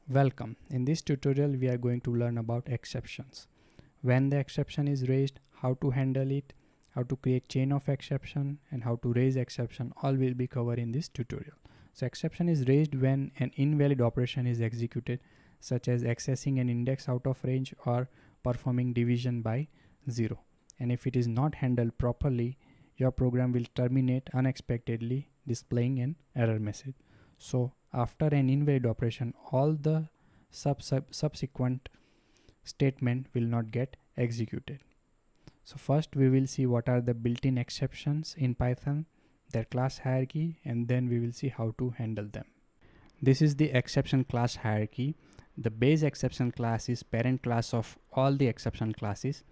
Welcome. In this tutorial we are going to learn about exceptions. When the exception is raised, how to handle it, how to create chain of exception, and how to raise exception, all will be covered in this tutorial. So exception is raised when an invalid operation is executed, such as accessing an index out of range or performing division by 0. And if it is not handled properly, your program will terminate unexpectedly, displaying an error message. So after an invalid operation, all the subsequent statement will not get executed. So first we will see what are the built-in exceptions in Python, their class hierarchy, and then we will see how to handle them. This is the exception class hierarchy. The base exception class is parent class of all the exception classes.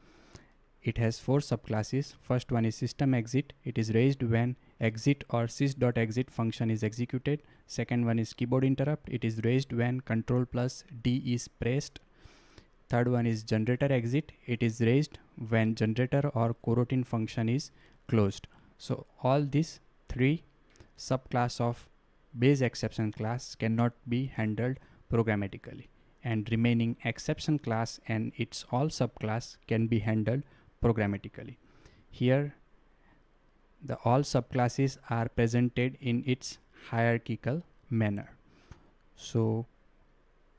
It has 4 subclasses. First one is system exit. It is raised when exit or sys.exit function is executed. Second one is keyboard interrupt. It is raised when control plus D is pressed. Third one is generator exit. It is raised when generator or coroutine function is closed. So all these 3 subclass of base exception class cannot be handled programmatically, and remaining exception class and its all subclass can be handled programmatically. Here the all subclasses are presented in its hierarchical manner. So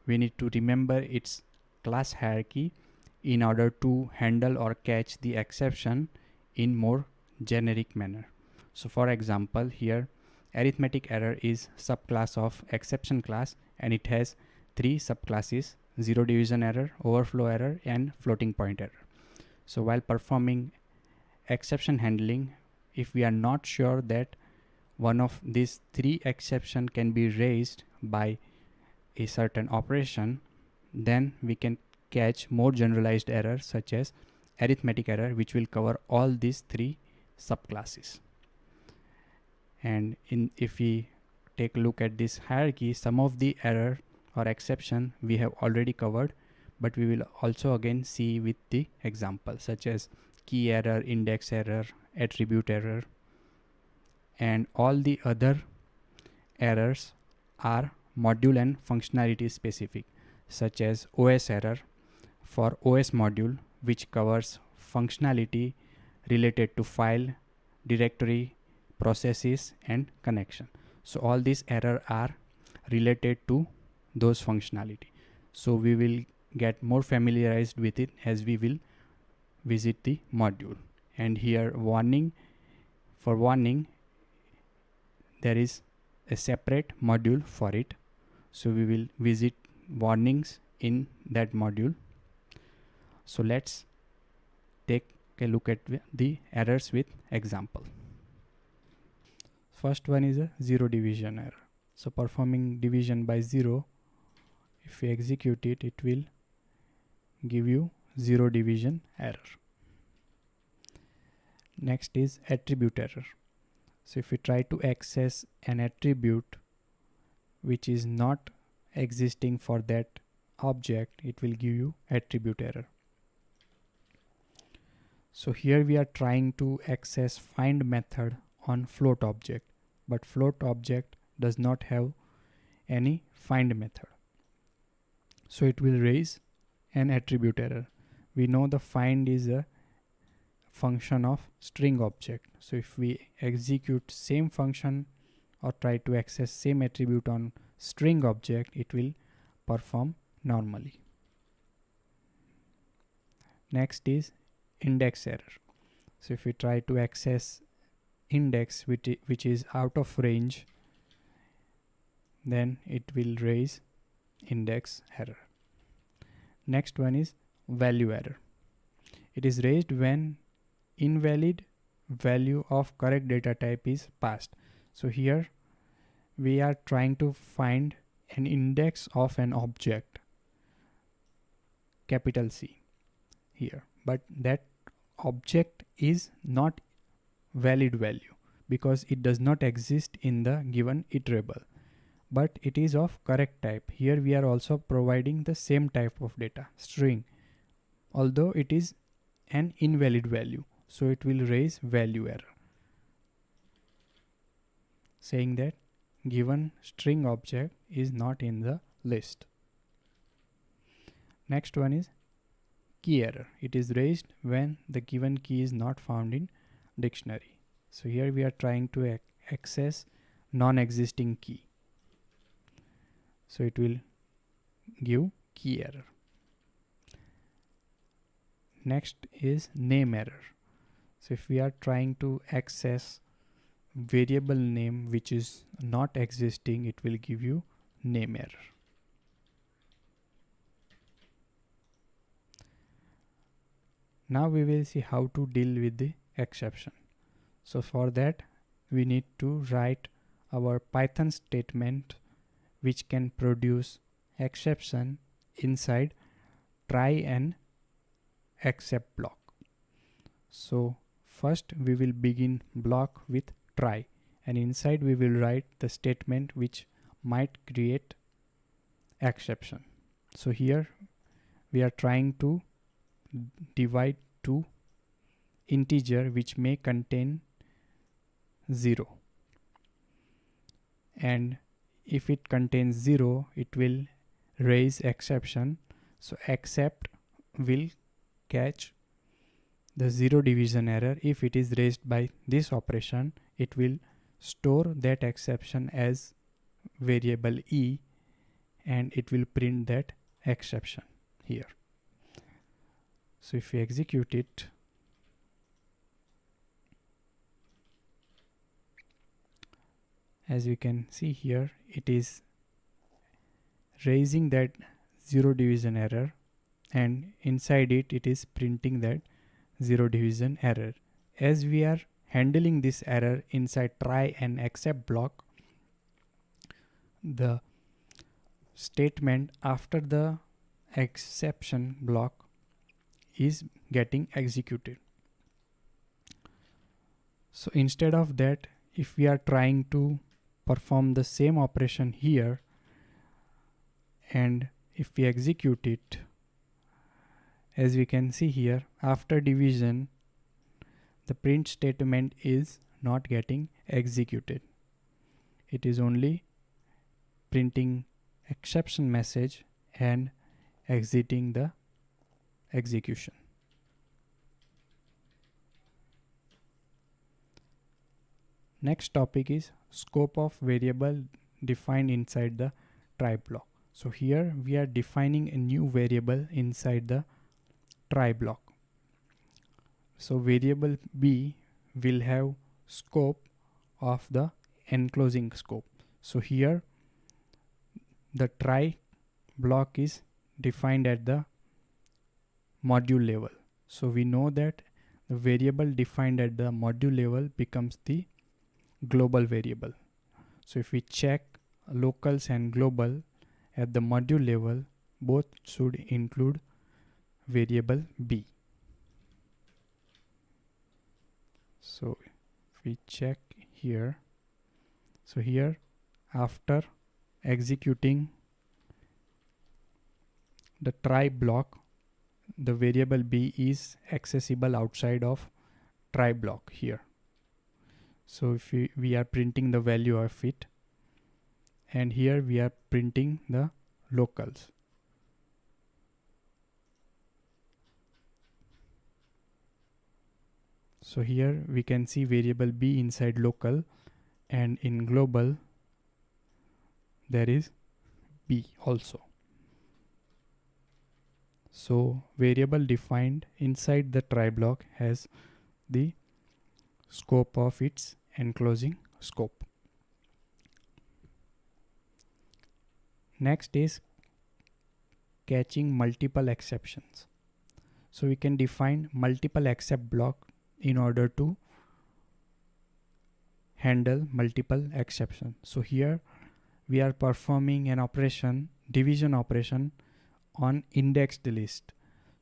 we need to remember its class hierarchy in order to handle or catch the exception in more generic manner. So for example, here arithmetic error is subclass of exception class, and it has 3 subclasses: zero division error, overflow error, and floating point error. So while performing exception handling, if we are not sure that one of these 3 exception can be raised by a certain operation, then we can catch more generalized errors such as arithmetic error, which will cover all these 3 subclasses. And if we take a look at this hierarchy, some of the error or exception we have already covered, but we will also again see with the example, such as key error, index error, attribute error, and all the other errors are module and functionality specific, such as OS error for OS module, which covers functionality related to file, directory, processes, and connection. So all these errors are related to those functionality. So we will get more familiarized with it as we will visit the module. And here warning, for warning there is a separate module for it. So we will visit warnings in that module. So let's take a look at the errors with example. First one is a zero division error. So performing division by 0, if we execute it, it will give you zero division error. Next is attribute error. So if we try to access an attribute which is not existing for that object, it will give you attribute error. So here we are trying to access find method on float object, but float object does not have any find method. So it will raise an attribute error. We know the find is a function of string object. So if we execute same function or try to access same attribute on string object, it will perform normally. Next is index error. So if we try to access index which is out of range, then it will raise index error. Next one is value error. It is raised when invalid value of correct data type is passed. So here we are trying to find an index of an object, capital C here, but that object is not valid value because it does not exist in the given iterable, but it is of correct type. Here we are also providing the same type of data, string, although it is an invalid value. So it will raise value error, saying that given string object is not in the list. Next one is key error. It is raised when the given key is not found in dictionary. So here we are trying to access non-existing key. So it will give key error. Next is name error. So if we are trying to access variable name which is not existing, it will give you name error. Now we will see how to deal with the exception. So for that we need to write our Python statement which can produce exception inside try and except block. So first we will begin block with try, and inside we will write the statement which might create exception. So here we are trying to divide two integer which may contain 0, and if it contains 0 it will raise exception. So except will catch the zero division error. If it is raised by this operation, it will store that exception as variable e, and it will print that exception here. So if we execute it, as you can see here, it is raising that zero division error, and inside it, it is printing that zero division error. As we are handling this error inside try and except block, the statement after the exception block is getting executed. So instead of that, if we are trying to perform the same operation here, and if we execute it, as we can see here, after division the print statement is not getting executed. It is only printing exception message and exiting the execution. Next topic is scope of variable defined inside the try block. So here we are defining a new variable inside the try block. So variable b will have scope of the enclosing scope. So here the try block is defined at the module level. So we know that the variable defined at the module level becomes the global variable. So if we check locals and global at the module level, both should include variable b. So if we check here, so here after executing the try block, the variable b is accessible outside of try block here. So if we are printing the value of it, and here we are printing the locals. So here we can see variable b inside local, and in global there is b also. So variable defined inside the try block has the scope of its enclosing scope. Next is catching multiple exceptions. So we can define multiple except block in order to handle multiple exceptions. So here we are performing an operation, division operation, on indexed list.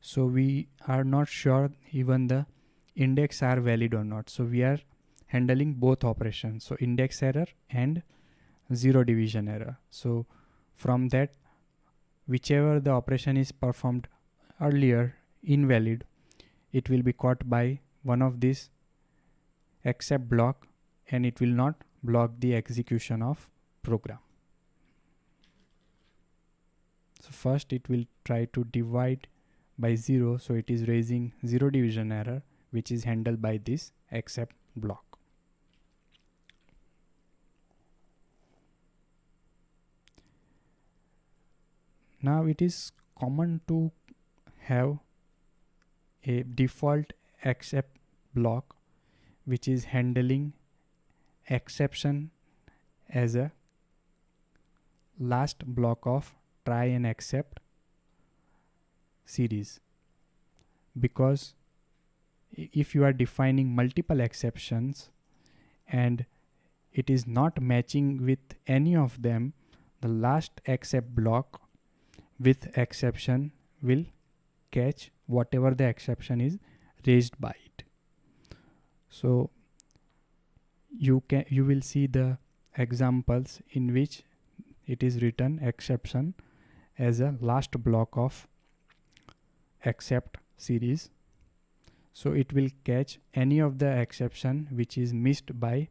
So we are not sure even the index are valid or not. So we are handling both operations, so index error and zero division error. So from that, whichever the operation is performed earlier invalid, it will be caught by one of these except block, and it will not block the execution of program. So first it will try to divide by 0, so it is raising zero division error, which is handled by this except block. Now it is common to have a default except block which is handling exception as a last block of try and except series, because if you are defining multiple exceptions and it is not matching with any of them, the last except block with exception will catch whatever the exception is raised by it. So you will see the examples in which it is written exception as a last block of except series. So it will catch any of the exception which is missed by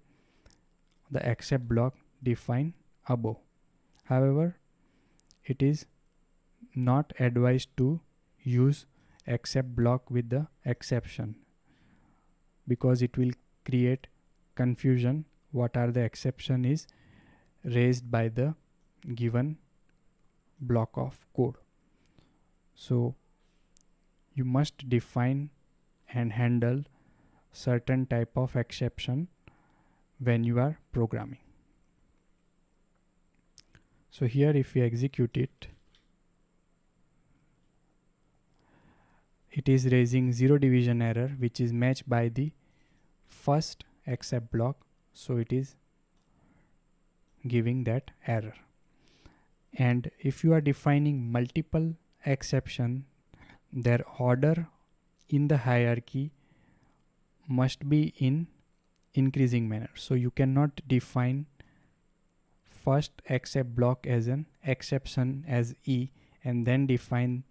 the except block defined above. However, it is not advised to use except block with the exception, because it will create confusion what are the exception is raised by the given block of code. So you must define and handle certain type of exception when you are programming. So here if we execute it, it is raising zero division error, which is matched by the first except block, so it is giving that error. And if you are defining multiple exception, their order in the hierarchy must be in increasing manner. So you cannot define first except block as an exception as E and then define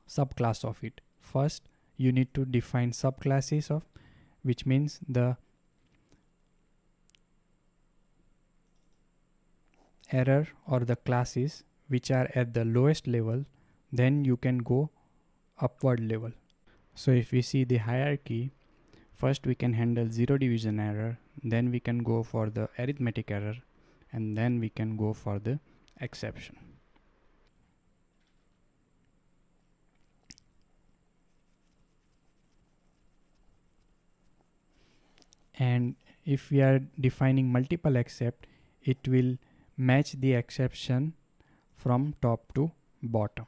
subclass of it. First you need to define subclasses of, which means the error or the classes which are at the lowest level, then you can go upward level. So if we see the hierarchy, first we can handle zero division error, then we can go for the arithmetic error, and then we can go for the exception. And if we are defining multiple except, it will match the exception from top to bottom.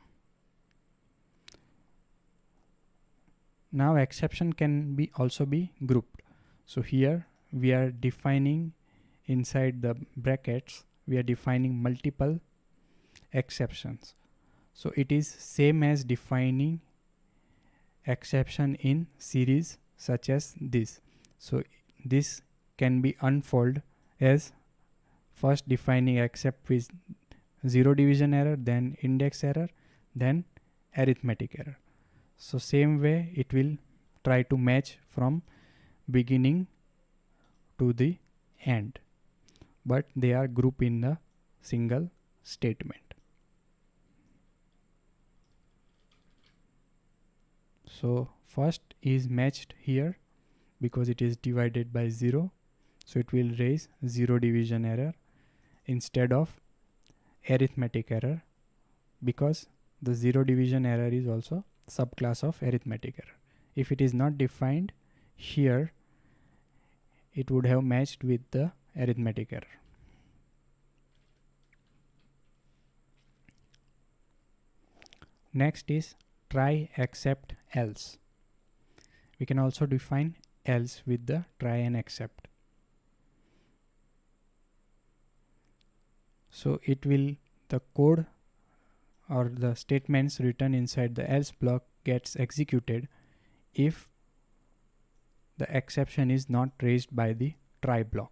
Now exception can be also be grouped. So here we are defining inside the brackets, we are defining multiple exceptions. So it is same as defining exception in series such as this. So this can be unfold as first defining except with zero division error, then index error, then arithmetic error. So same way it will try to match from beginning to the end, but they are grouped in a single statement. So first is matched here because it is divided by 0, so it will raise zero division error instead of arithmetic error, because the zero division error is also subclass of arithmetic error. If it is not defined here, it would have matched with the arithmetic error. Next is try except else. We can also define else with the try and except. So it will, the code or the statements written inside the else block gets executed if the exception is not raised by the try block.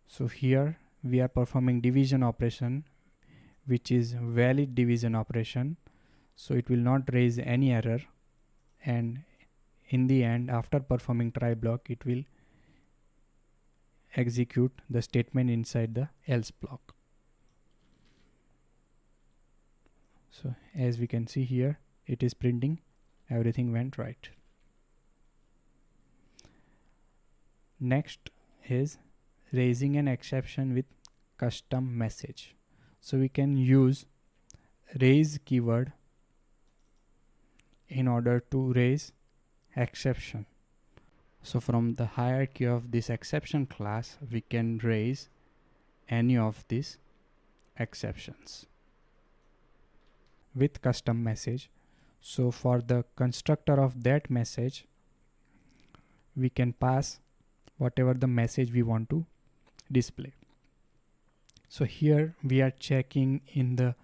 So here we are performing division operation, which is valid division operation, so it will not raise any error, and in the end after performing try block it will execute the statement inside the else block. So as we can see here, it is printing everything went right. Next is raising an exception with custom message. So we can use raise keyword in order to raise exception. So from the hierarchy of this exception class, we can raise any of these exceptions with custom message. So for the constructor of that message, we can pass whatever the message we want to display. So here we are checking in the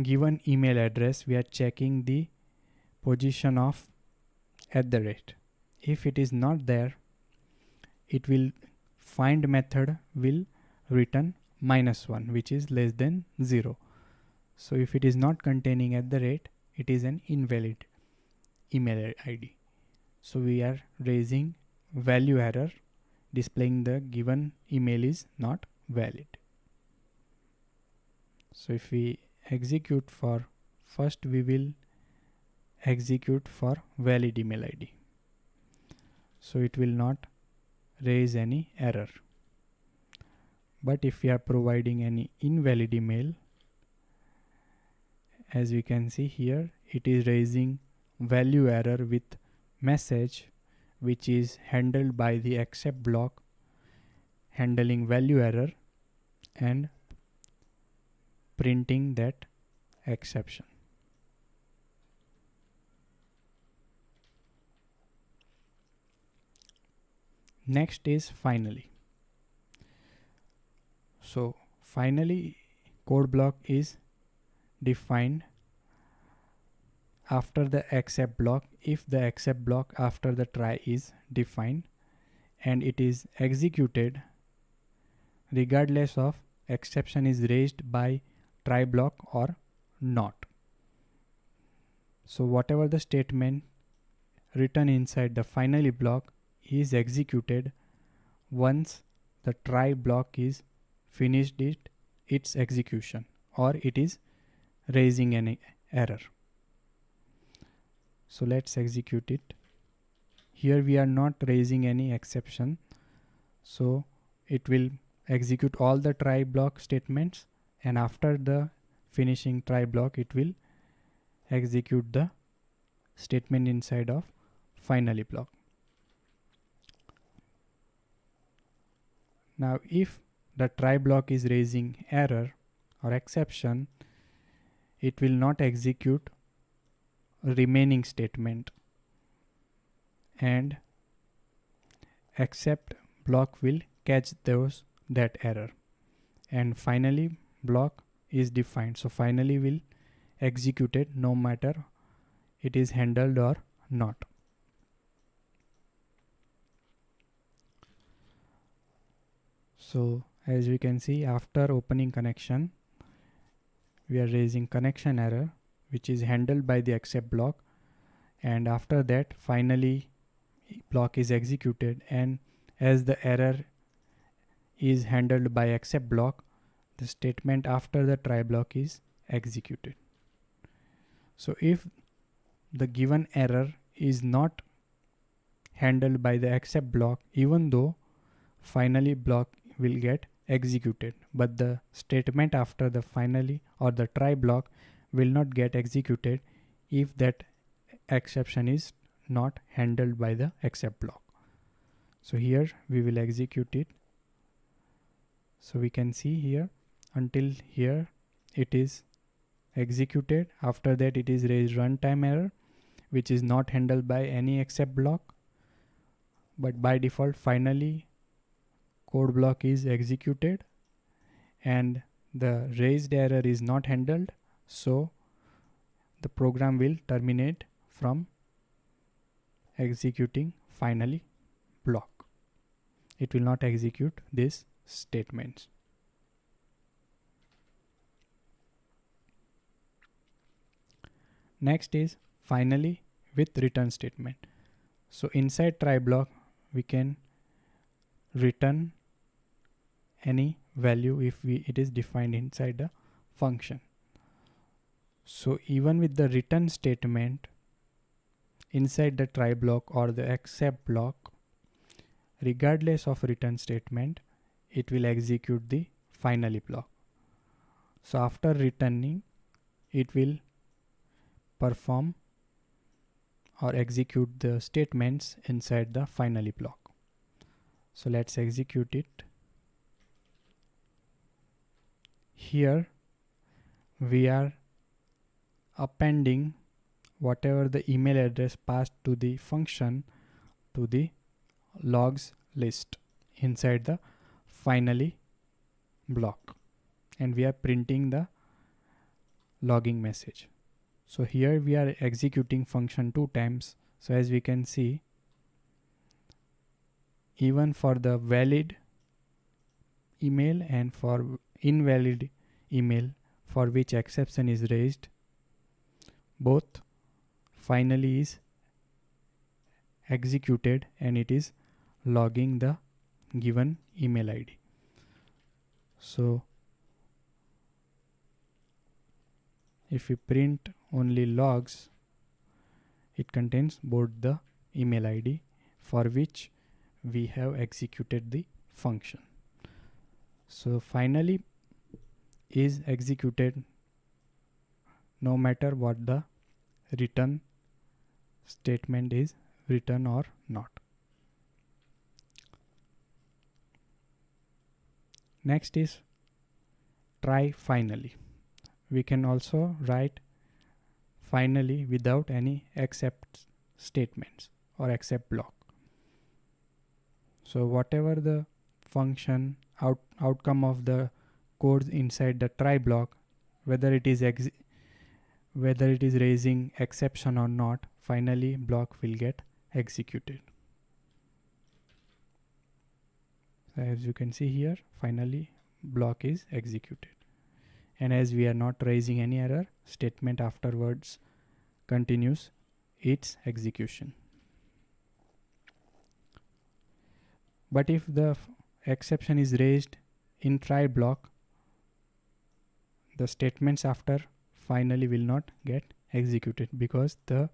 given email address, we are checking the position of @. If it is not there, it will find method will return -1, which is less than 0. So if it is not containing @, it is an invalid email ID. So we are raising value error, displaying the given email is not valid. So if we execute for first, we will execute for valid email ID. So it will not raise any error. But if we are providing any invalid email, as we can see here, it is raising value error with message, which is handled by the except block, handling value error and printing that exception. Next is finally. So finally code block is defined after the except block if the except block after the try is defined, and it is executed regardless of exception is raised by try block or not. So whatever the statement written inside the finally block is executed once the try block is finished its execution, or it is raising an error. So let's execute it. Here we are not raising any exception, so it will execute all the try block statements, and after the finishing try block it will execute the statement inside of finally block. Now if the try block is raising error or exception, it will not execute remaining statement, and except block will catch that error, and finally block is defined. So finally will execute it no matter it is handled or not. So as we can see, after opening connection, we are raising connection error, which is handled by the except block, and after that finally block is executed, and as the error is handled by except block, the statement after the try block is executed. So if the given error is not handled by the except block, even though finally block will get executed, but the statement after the finally or the try block will not get executed if that exception is not handled by the except block. So here we will execute it. So we can see here until here it is executed. After that it is raised runtime error, which is not handled by any except block, but by default finally code block is executed and the raised error is not handled, so the program will terminate from executing finally block. It will not execute these statements. Next is finally with return statement. So inside try block we can return any value if it is defined inside the function. So even with the return statement inside the try block or the except block, regardless of return statement, it will execute the finally block. So after returning, it will perform or execute the statements inside the finally block. So let's execute it. Here we are appending whatever the email address passed to the function to the logs list inside the finally block, and we are printing the logging message. So here we are executing function 2 times. So as we can see, even for the valid email and for invalid email for which exception is raised, both finally is executed and it is logging the given email ID. So if we print only logs, it contains both the email ID for which we have executed the function. So finally is executed no matter what the return statement is written or not. Next is try finally. We can also write finally without any except statements or except block. So whatever the function outcome of the codes inside the try block, whether it is raising exception or not, finally block will get executed. So as you can see here, finally block is executed. And as we are not raising any error, statement afterwards continues its execution. But if the exception is raised in try block, the statements after finally will not get executed because the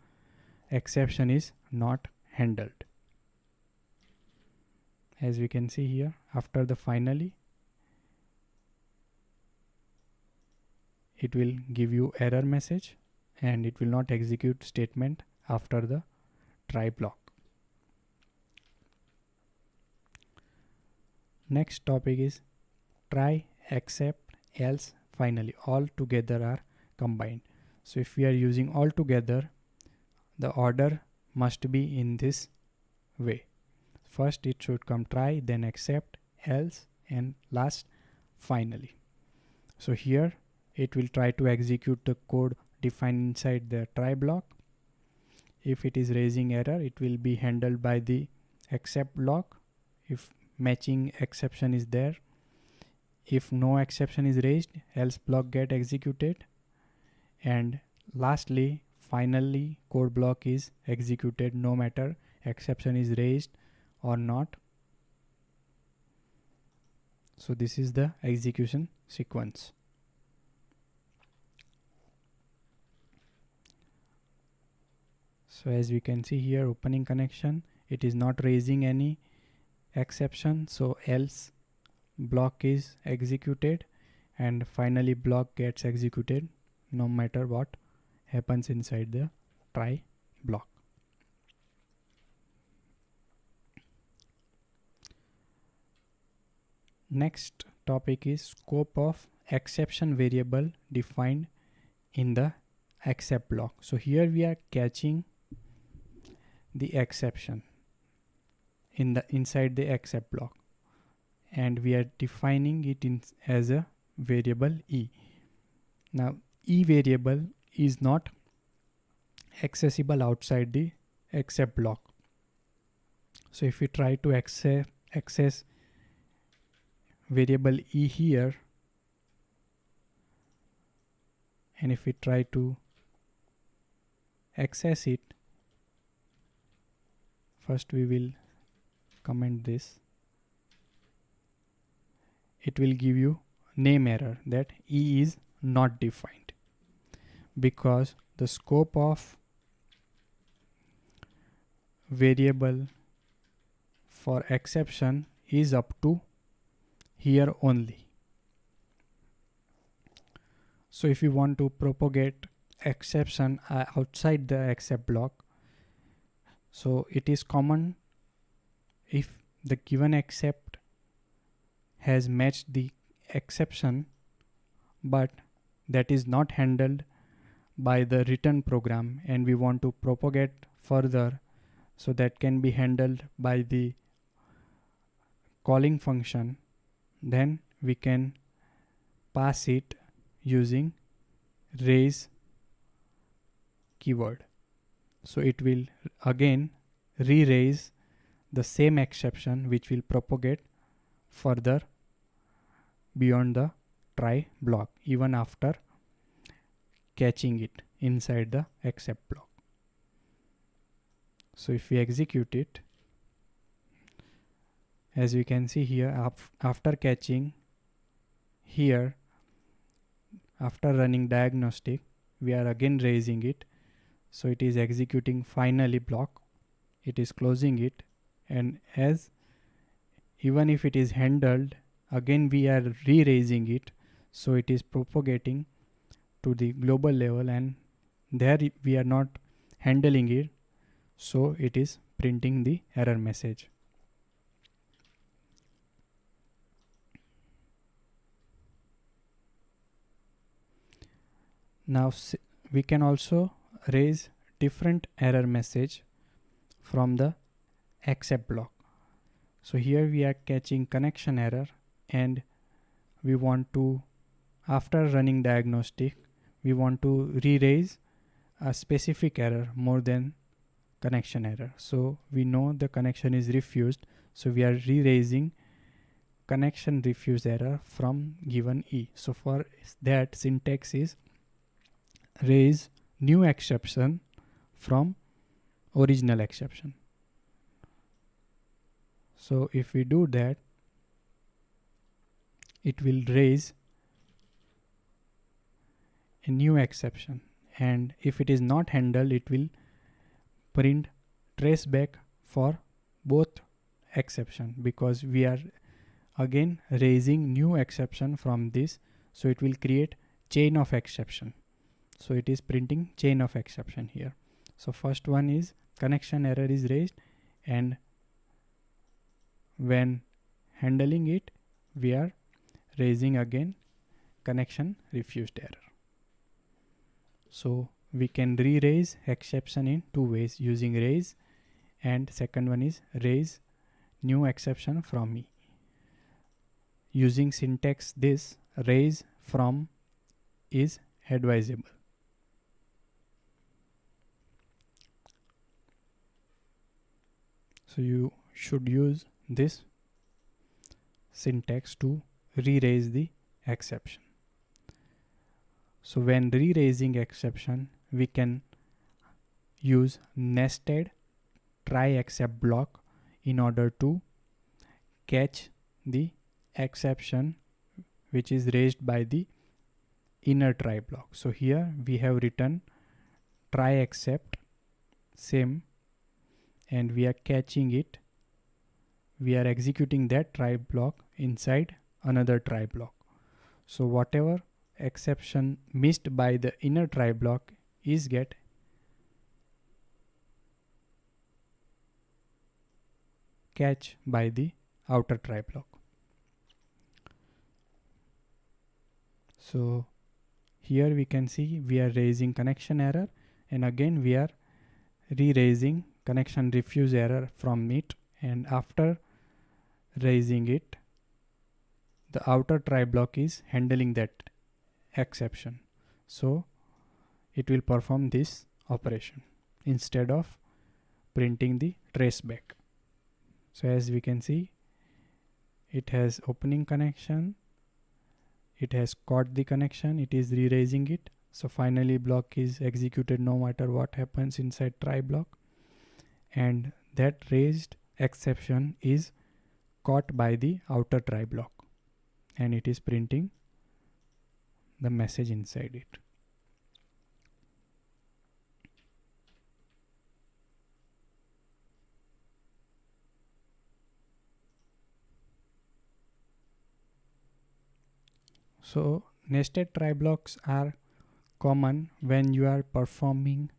exception is not handled. As we can see here, after the finally, it will give you error message and it will not execute statement after the try block. Next topic is try, except, else, finally. All together are combined. So if we are using all together, the order must be in this way. First it should come try, then except, else, and last finally. So here it will try to execute the code defined inside the try block. If it is raising error, it will be handled by the except block if matching exception is there. If no exception is raised, else block get executed, and lastly finally code block is executed no matter exception is raised or not. So this is the execution sequence. So as we can see here, opening connection, it is not raising any exception, so else block is executed and finally block gets executed no matter what happens inside the try block. Next topic is scope of exception variable defined in the except block. So here we are catching the exception inside the except block, and we are defining it as a variable e. Now e variable is not accessible outside the except block. So if we try to access variable e here, and if we try to access it, first we will comment this. It will give you name error that e is not defined. because the scope of variable for exception is up to here only. So if you want to propagate exception outside the except block, so it is common if the given except has matched the exception, but that is not handled by the return program and we want to propagate further, so that can be handled by the calling function, then we can pass it using raise keyword. So it will again re-raise the same exception which will propagate further beyond the try block even after catching it inside the except block. So if we execute it, as we can see here, after catching here, after running diagnostic, we are again raising it. So it is executing finally block, it is closing it, and as even if it is handled, again we are re-raising it, so it is propagating to the global level and there we are not handling it, so it is printing the error message. Now we can also raise different error message from the except block. So here we are catching connection error and we want to, after running diagnostic, we want to re-raise a specific error more than connection error. So we know the connection is refused, so we are re-raising connection refuse error from given E. So for that, syntax is raise new exception from original exception. So if we do that, it will raise a new exception, and if it is not handled, it will print traceback for both exception, because we are again raising new exception from this, so it will create chain of exception. So it is printing chain of exception here. So first one is connection error is raised, and when handling it, we are raising again connection refused error. So we can re-raise exception in two ways, using raise, and second one is raise new exception from me. Using syntax this, raise from is advisable. So you should use this syntax to re-raise the exception. So when re-raising exception, we can use nested try except block in order to catch the exception which is raised by the inner try block. So here we have written try except same, and we are catching it. We are executing that try block inside another try block. So whatever exception missed by the inner try block is get catch by the outer try block. So here we can see we are raising connection error, and again we are re-raising connection refuse error from it, and after raising it, the outer try block is handling that exception, so it will perform this operation instead of printing the traceback. So as we can see, it has opening connection, it has caught the connection, it is re-raising it, so finally block is executed no matter what happens inside try block, and that raised exception is caught by the outer try block, and it is printing the message inside it. So nested try blocks are common when you are performing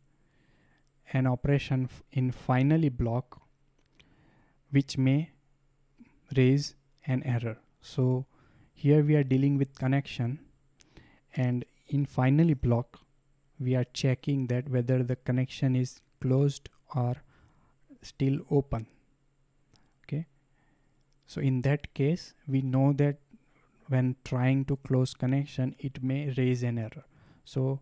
an operation in finally block which may raise an error. So here we are dealing with connection, and in finally block we are checking that whether the connection is closed or still open. Okay, so in that case we know that when trying to close connection it may raise an error. So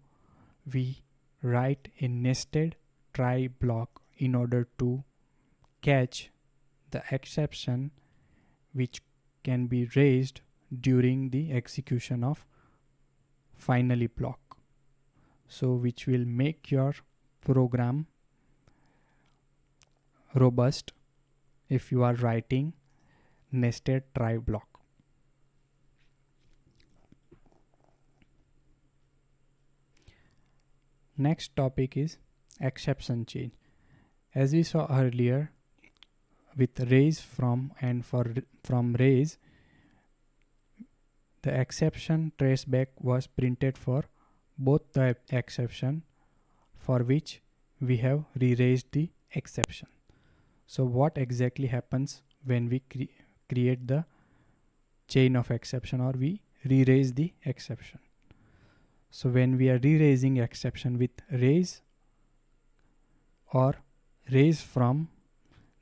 we write a nested try block in order to catch the exception which can be raised during the execution of finally block. So which will make your program robust if you are writing nested try block. Next topic is exception change. As we saw earlier, with raise from and from raise, the exception traceback was printed for both the exception for which we have re-raised the exception. So what exactly happens when we create the chain of exception or we re-raise the exception? So when we are re-raising exception with raise or raise from,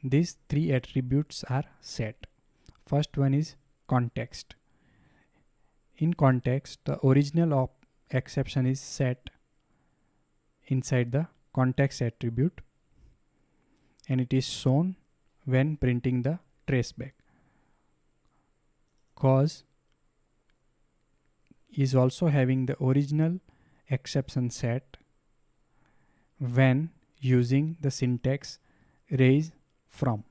these three attributes are set. First one is context. In context, the original of exception is set inside the context attribute and it is shown when printing the traceback. Cause is also having the original exception set when using the syntax raise from.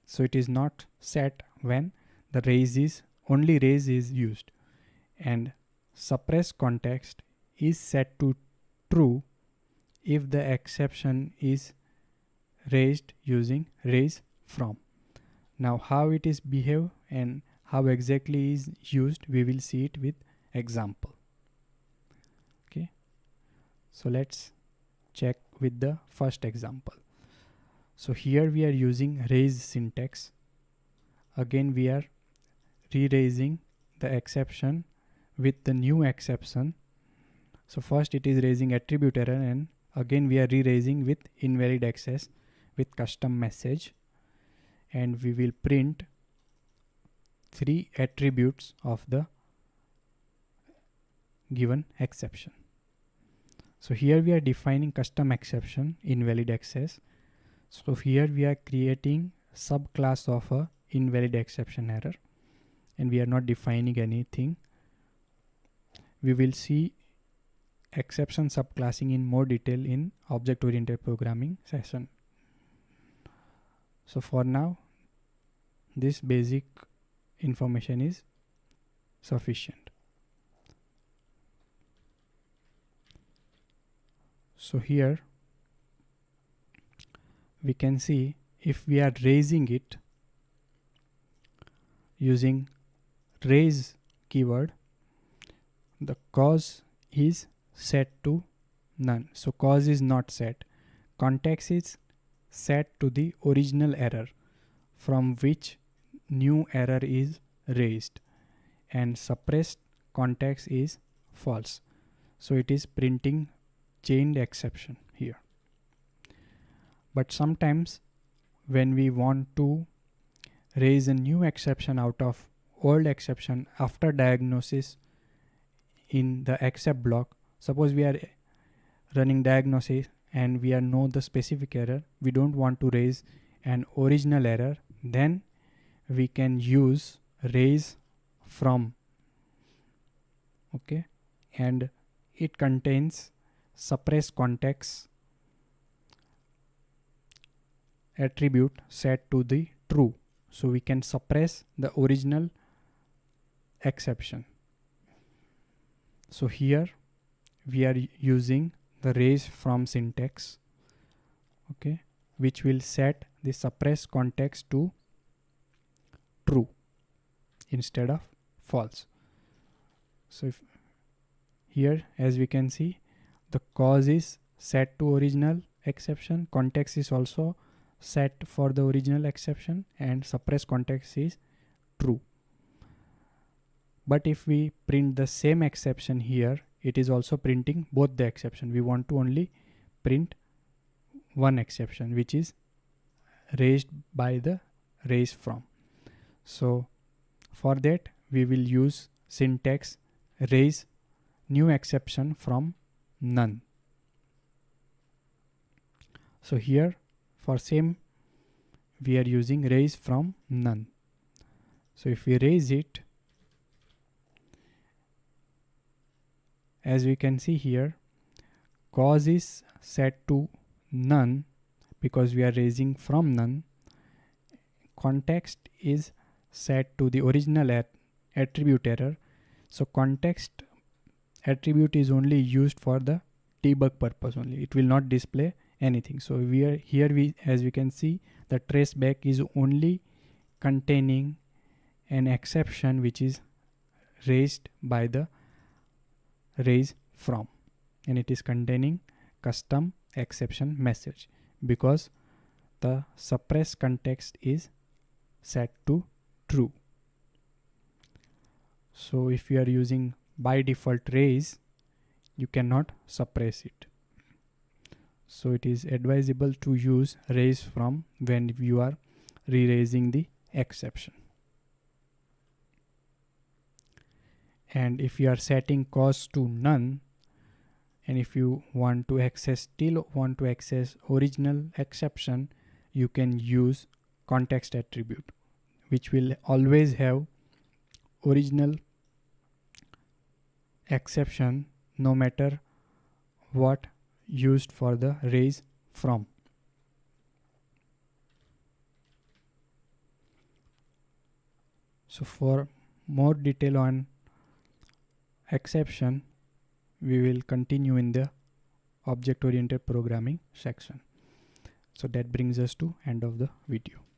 So it is not set when the raise is only raise is used, and suppress context is set to true if the exception is raised using raise from. Now how it is behave and how exactly is used, we will see it with example. Okay, so let's check with the first example. So here we are using raise syntax. Again we are re-raising the exception with the new exception. So first it is raising attribute error, and again we are re-raising with invalid access with custom message, and we will print three attributes of the given exception. So here we are defining custom exception invalid access. So here we are creating subclass of a invalid exception error, and we are not defining anything. We will see exception subclassing in more detail in object oriented programming session. So for now this basic information is sufficient. So here we can see if we are raising it using raise keyword, the cause is set to none. So cause is not set. Context is set to the original error from which new error is raised, and suppressed context is false. So it is printing chained exception here. But sometimes when we want to raise a new exception out of old exception after diagnosis in the except block, suppose we are running diagnosis and we know the specific error, we don't want to raise an original error, then we can use raise from. Okay, and it contains suppress context attribute set to the true, so we can suppress the original exception. So here we are using the raise from syntax, okay, which will set the suppress context to true instead of false. So if here, as we can see, the cause is set to original exception, context is also set for the original exception, and suppress context is true. But if we print the same exception here, it is also printing both the exception. We want to only print one exception, which is raised by the raise from. So for that, we will use syntax raise new exception from none. So here for same, we are using raise from none. So if we raise it, as we can see here, cause is set to none because we are raising from none. Context is set to the original attribute error. So context attribute is only used for the debug purpose only. It will not display anything. So we are here, as we can see, the traceback is only containing an exception which is raised by the raise from, and it is containing custom exception message because the suppress context is set to true. So if you are using by default raise, you cannot suppress it. So it is advisable to use raise from when you are re-raising the exception. And if you are setting cause to none, and if you want to access original exception, you can use context attribute, which will always have original exception no matter what used for the raise from. So for more detail on exception, we will continue in the object oriented programming section. So that brings us to end of the video.